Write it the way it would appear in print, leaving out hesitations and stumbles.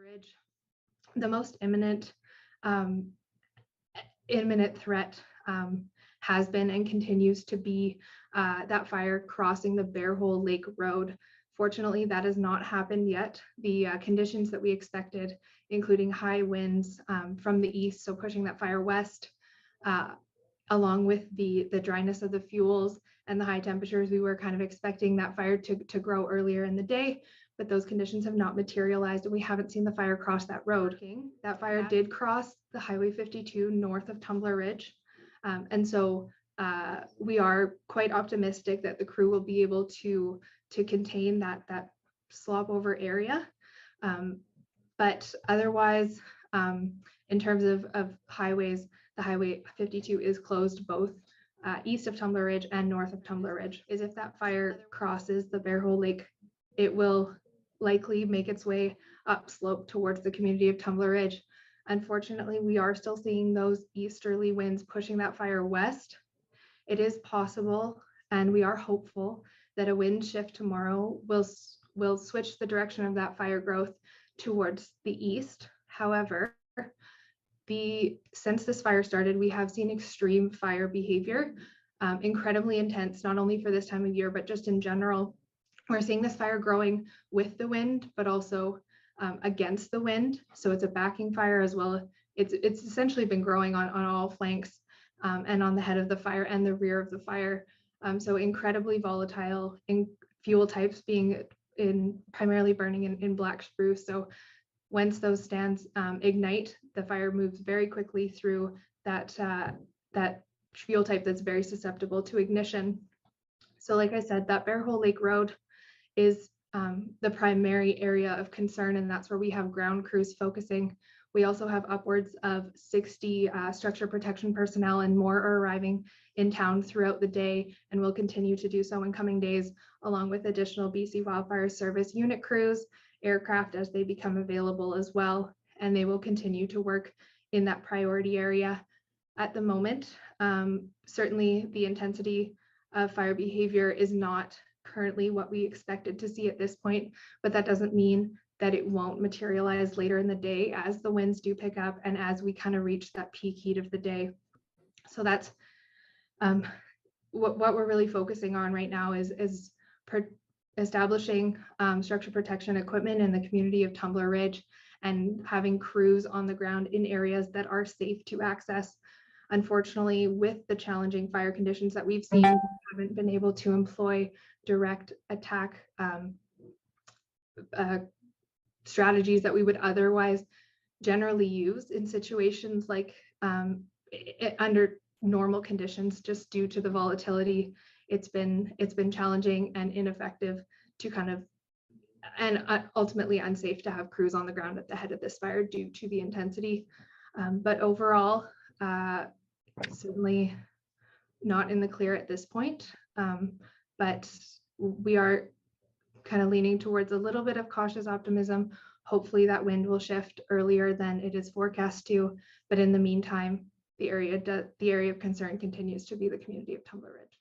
Ridge. The most imminent threat has been and continues to be that fire crossing the Bear Hole Lake Road. Fortunately, that has not happened yet. The conditions that we expected, including high winds from the east, so pushing that fire west, along with the dryness of the fuels and the high temperatures, we were kind of expecting that fire to grow earlier in the day, but those conditions have not materialized and we haven't seen the fire cross that road. That fire did cross the Highway 52 north of Tumbler Ridge. And so we are quite optimistic that the crew will be able to contain that slop over area. But otherwise, in terms of highways, the Highway 52 is closed both east of Tumbler Ridge and north of Tumbler Ridge. If that fire crosses the Bear Hole Lake, it will likely make its way upslope towards the community of Tumbler Ridge. Unfortunately, we are still seeing those easterly winds pushing that fire west. It is possible, and we are hopeful, that a wind shift tomorrow will switch the direction of that fire growth towards the east. However, since this fire started, we have seen extreme fire behavior, incredibly intense, not only for this time of year, but just in general. We're seeing this fire growing with the wind, but also against the wind. So it's a backing fire as well. It's essentially been growing on all flanks and on the head of the fire and the rear of the fire. So incredibly volatile in fuel types, being primarily burning in black spruce. So once those stands ignite, the fire moves very quickly through that fuel type that's very susceptible to ignition. So like I said, that Bear Hole Lake Road is the primary area of concern, and that's where we have ground crews focusing. We also have upwards of 60 structure protection personnel and more are arriving in town throughout the day and will continue to do so in coming days, along with additional BC Wildfire Service unit crews, aircraft as they become available as well, and they will continue to work in that priority area. At the moment, certainly the intensity of fire behavior is not currently what we expected to see at this point, but that doesn't mean that it won't materialize later in the day as the winds do pick up and as we kind of reach that peak heat of the day. So that's what we're really focusing on right now is establishing structure protection equipment in the community of Tumbler Ridge and having crews on the ground in areas that are safe to access. Unfortunately, with the challenging fire conditions that we've seen, we haven't been able to employ direct attack strategies that we would otherwise generally use in situations like under normal conditions, just due to the volatility. It's been challenging and ineffective to kind of, and ultimately unsafe to have crews on the ground at the head of this fire due to the intensity. But overall, certainly not in the clear at this point, but we are kind of leaning towards a little bit of cautious optimism. Hopefully that wind will shift earlier than it is forecast to, but in the meantime, the area of concern continues to be the community of Tumbler Ridge.